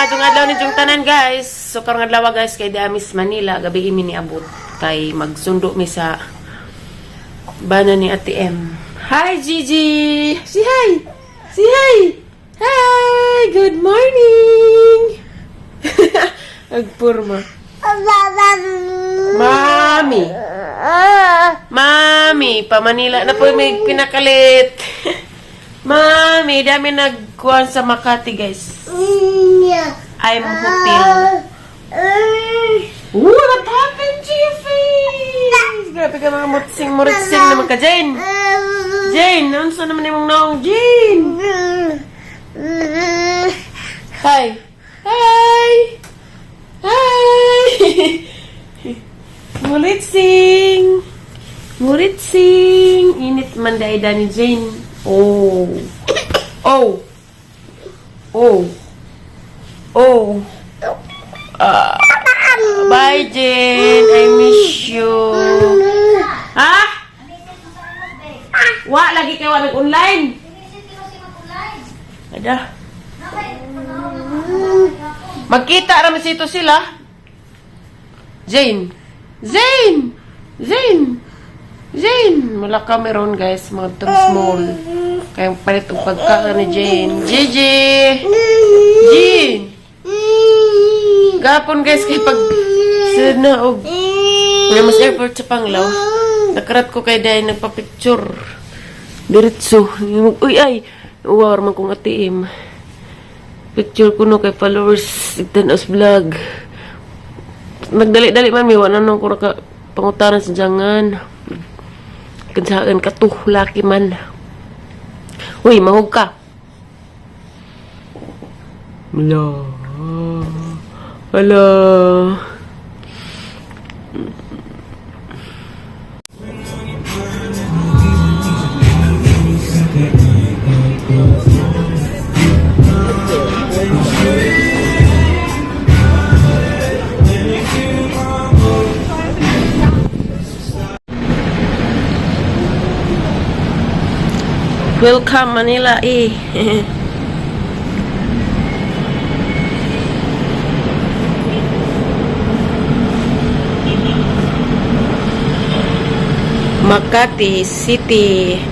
Maadtong adlaw ni jung tanan guys. So karong adlaw guys kay Diamis Manila gabi mi ni abot kay magsundo mi sa bana ni ATM. Hi Gigi. Say hi. Say hi. Hi. Good morning. Agpurma. Mami. Mami, pa Manila na po may pinakalit. Mami, dami nagkuhan sa Makati, guys. I'm hotel. Ooh, what happened to your face? Grabe ka mga muritsing naman ka, Jane. Jane, ano sa naman yung naong Jane? Hi. Hi. Hi. Muritsing. Muritsing. Init man dahil ni Jane. Oh. Oh. Oh. Oh. Bye, Jane. I miss you. Ha? Wa, lagi kayo nag-online. Ada. Magkita naman sito sila. Jane. Jane. Jane. Jane. Wala ka meron, guys. Mga tong small. Kaya palit ang pagkakaan ni Jane. Gigi. Jane. Gapon, guys, kay pag sinaog. Namas airport sa Panglaw. Nakarat ko kay Day nagpa-picture. Diretso. Uy, ay. Uwar man kong ATM. Picture ko no kay followers. Igtanos vlog. Nagdali-dali man. May wala nang ko naka pangutaran sa jangan. Kansaan ka to. Laki man. Uy, mahog ka. Wala. Wala. Welcome Manila eh. Makati City.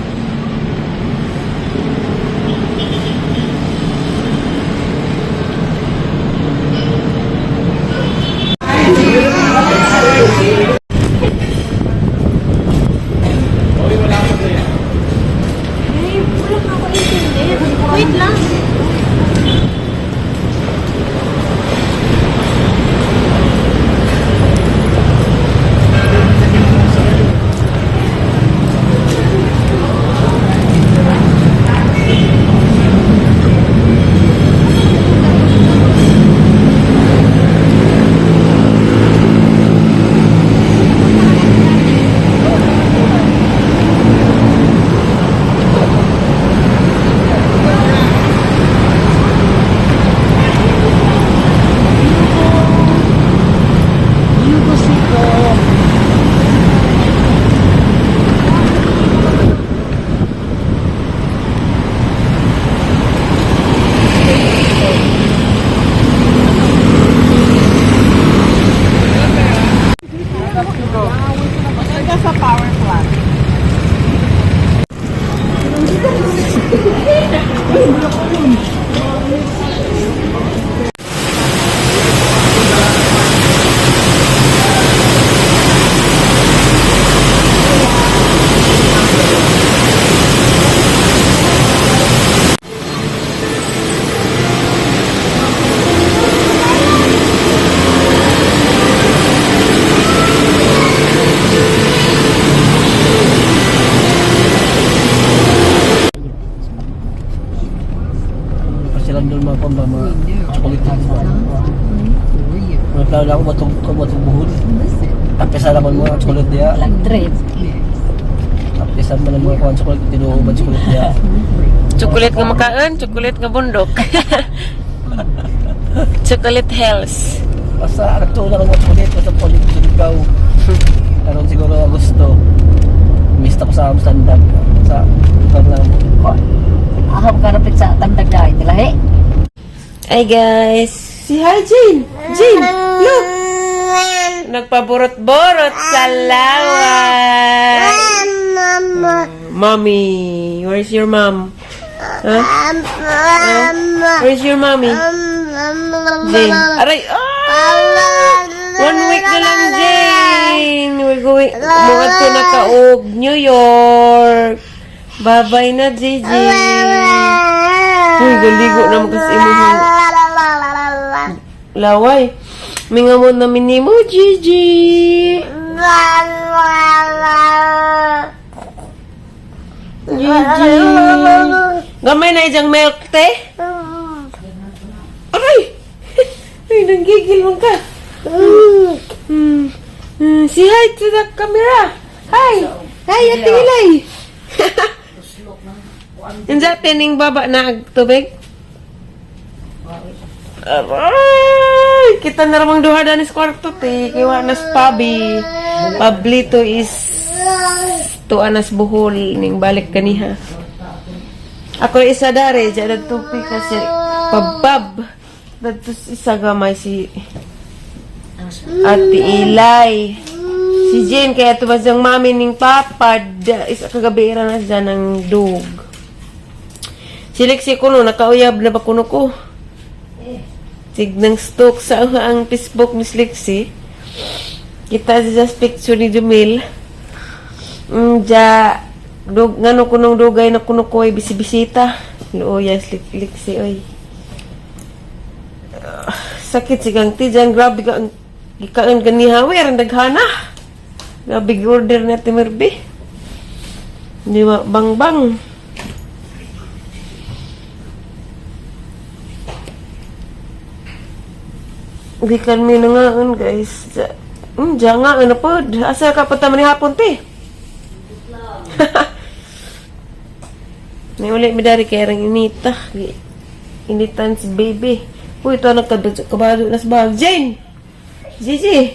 Wait lang. Sa power plant. Silang doon mga pamba, mga chocolate mga plano lang ako matong buhol. Tapisan naman mga chocolate niya. Tapisan man ang mga kuhan chocolate, tinuuban chocolate niya. Chocolate nga makaan, chocolate nga bundok. Chocolate health. Basta nagtulang ang mga chocolate, basta po dito sa ikaw. Karoon siguro Agosto. Mista ko sa Amsterdam. Sa Panglaw. Ahap ka rapit sa tagtagay. Tilahi. Hi guys. Si hi, Jane. Jane, look. Nagpaborot-borot sa lawa. Mommy, where's your mom? Huh? Where's your mommy? Jane. Aray, ah! 1 week na lang, Jane. We're going, muad ko na kaog, New York. Bye-bye na, JJ. Uy, galigo naman kasi imuhang laway. Mingamon namin ni mo, Gigi. Gigi. Gamay na ijang milk, te? Aray! Ay, nanggigil mo ka. Say hi to the camera. Hi! Hi, Ate Ilay. Yung sa tining baba na tubig? Aray! Kita na ramang duha danis kwarto, te. Kaya nas pabi. Pablito is tuanas buhol ning balik kaniha. Ako isa dari, dyan tupi kasi pabab. Dito isa gamay si Ate Ilay. Si Jane, kaya tubas yung mami ning papad. Isa kagabi na dyan ng dug. Si Lexi kuno, nakauyab na ba kuno ko? Signang stalk sa ang Facebook ni Lexi. Kita sa picture ni Jumil. Ngano kunong dugay na kuno ko ay bisibisita. Luoyas Lexi, oy. Sakit sigang tijan, grabe ka ang gikaan ganihawi, arang daghana. Grabe order na timerbi. Di ba, bang. Gikan mi na ngaon, guys. Diyan nga, ano po, asa ka pata man hapon, te? May ulit mi dari kaya rang inita. Initan si baby. Uy, ito nagkabado na sa bag. Jane! Zizi!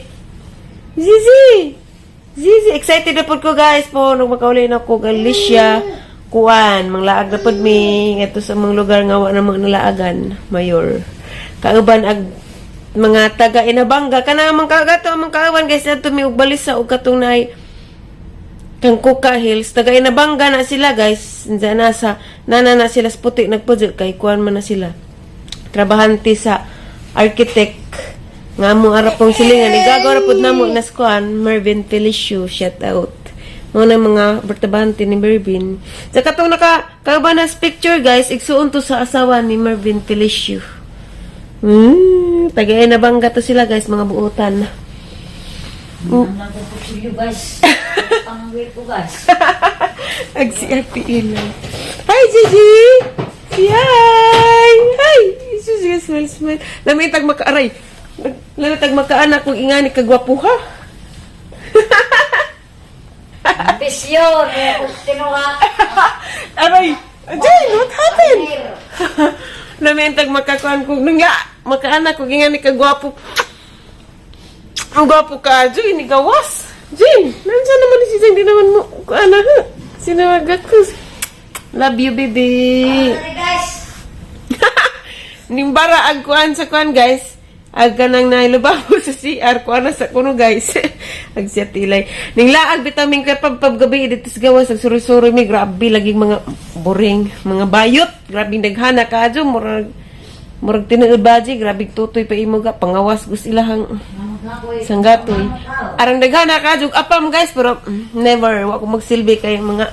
Excited na po ko, guys po. Nung makauli na ko, Galicia, Kuan, manglaag na po mi. Ito sa mga lugar nga wa na mga nalaagan, Mayor. Kauban ag mga taga Inabanga kana man kagato ang kaawan guys adto mi og balisa og katong nay kang Kuka Hills taga Inabanga na sila guys na na sila sa puti nagpudyo kay kuan man na sila trabahante sa architect nga mo arapong silingan igagaw ra pud namo nas kuan Mervin Felicio shout out mo na mga bertabante ni Mervin sa katong nakakauban nas picture guys igsuon to sa asawa ni Mervin Felicio. Tagay na bangga to sila guys, mga buutan. Nagpupsilyo guys. Pangawit ko guys. Agsi Ate Ilay. Hi Gigi! Hi! Hi! Isus smile. Lamitag makaaray. Lamitag makaanak kung ingani kagwapuha. Ambisyon! Tinuha. Aray! Jane, what happened? Lamitag makakuan kung nga. Makaanak kung ingani kagwapo. Ang gwapo ka, Jane, ni gawas. Jane, nandiyan naman si Jane, di naman mo, kuana ha. Sinawag ako. Love you, baby. Sorry guys. Nimbara ag kuan sa kuan guys. Ag kanang nailubabo sa CR kuan sa kuno guys. Ag siya tilay. Ning laag bitamin kay paggabi dito sa gawas ag suri-suri mi grabe laging mga boring, mga bayot. Grabe daghana ka adyo murag tinuod baji grabe tutoy pa imo ga pangawas gus ilahang sanggatoy. Arang daghana ka adyo apam guys pero never wa ko magsilbi kay mga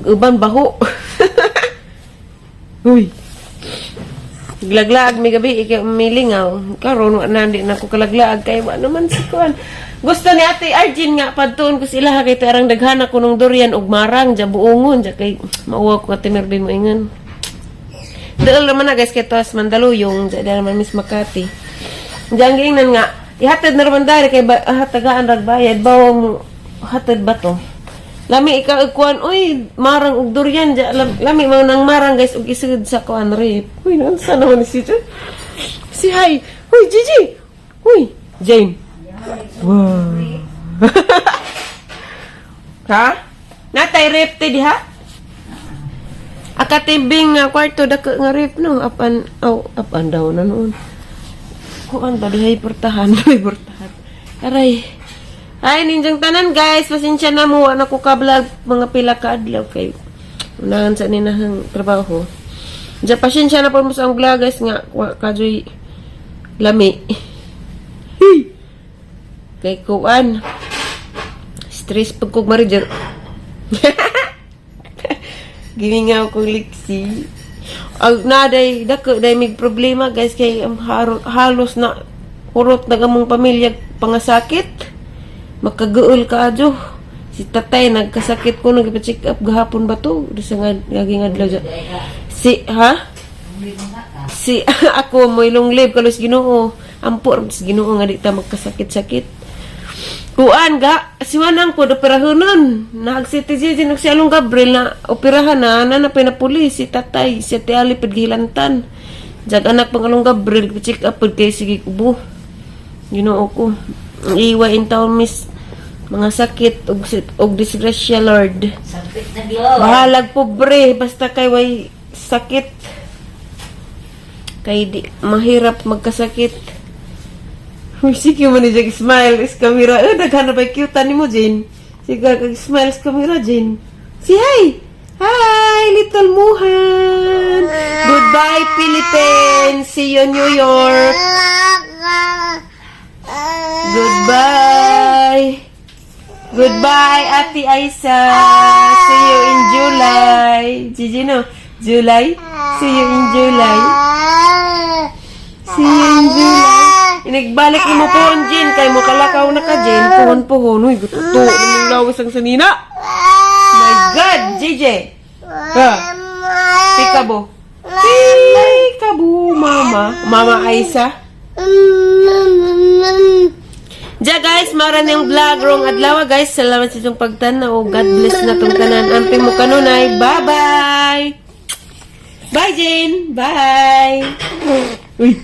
uban baho. Uy. Glaglaag may gabi ikaw milingaw karon wa na di na ko kalaglaag kay wa naman si kuan gusto ni Ate Arjin nga padtuon ko sila kay tarang daghana ko nung durian ug marang ja buongon ja kay mauwa ko timerbi mo ingon dal naman na guys kay tos Mandaluyong ja naman Miss Makati jang giingnan nga ihatid na naman dari kay hatagaan rag bayad bawang hatid ba to lami ikaw kuan uy marang ug durian ja lami mo nang marang guys ug isud sa kuan rip uy nansa naman si Jane si hi uy Gigi uy Jane wow ha natay rip te diha akatibing kwarto dako nga rip no up and down na noon kuan ba dihay portahan, portahan. Aray. Ay, ninjang tanan guys, pasensya na mo na ko ka-vlog mga pila ka adlaw kay unahan sa ninahang trabaho. Diya pasensya na po mo sa ang vlog guys nga kajoy lami. Kay kuan. Stress pag kog marijer. Gimingaw ko liksi. Ag naday dako day mig problema guys kay halos na kurot na gamong pamilya pangasakit. Makaguol ka adyo. Si tatay nagkasakit ko nagpa-check up gahapon ba to? Sa ngaging adlaw dyan. Si ako mo ilong live kalos Ginoo. Ampor sa Ginoo nga di ta magkasakit-sakit. Kuan ga si manang po operahonon. Nag-citizen si Along Gabriel na operahan na pinapulis si tatay si Ate Ali paghilantan. Jag anak pang Along Gabriel check up pud kay sige kubo. Ginoo ko. Iwa in town miss mga sakit og disgrasya Lord. Sakit na Diyos. Bahalag pobre basta kay way sakit. Kay di mahirap magkasakit. Uy, sige mo ni Jag smile is camera. Daghan na ba cute ni mo Jane? Sige kag smile is camera Jane. Si hi. Hi little Muhan. Goodbye Philippines. See you New York. Goodbye. Goodbye, Ate Aisa. See you in July. Gigi, no? July? See you in July. See you in July. Inagbalik ni mo pohon, Jin. Kay mo kalakaw na ka, Jin. Pohon-pohon. Uy, gututo. Anong lawas ang sanina? My God, Gigi. Ha? Pikabo. Pikabo, Mama. Mama Aisa. Ja guys, maran yung vlog rong adlaw guys. Salamat sa itong pagtanaw. God bless na tong tanan. Amping mo kanunay. Bye-bye. Bye Jane. Bye. Uy.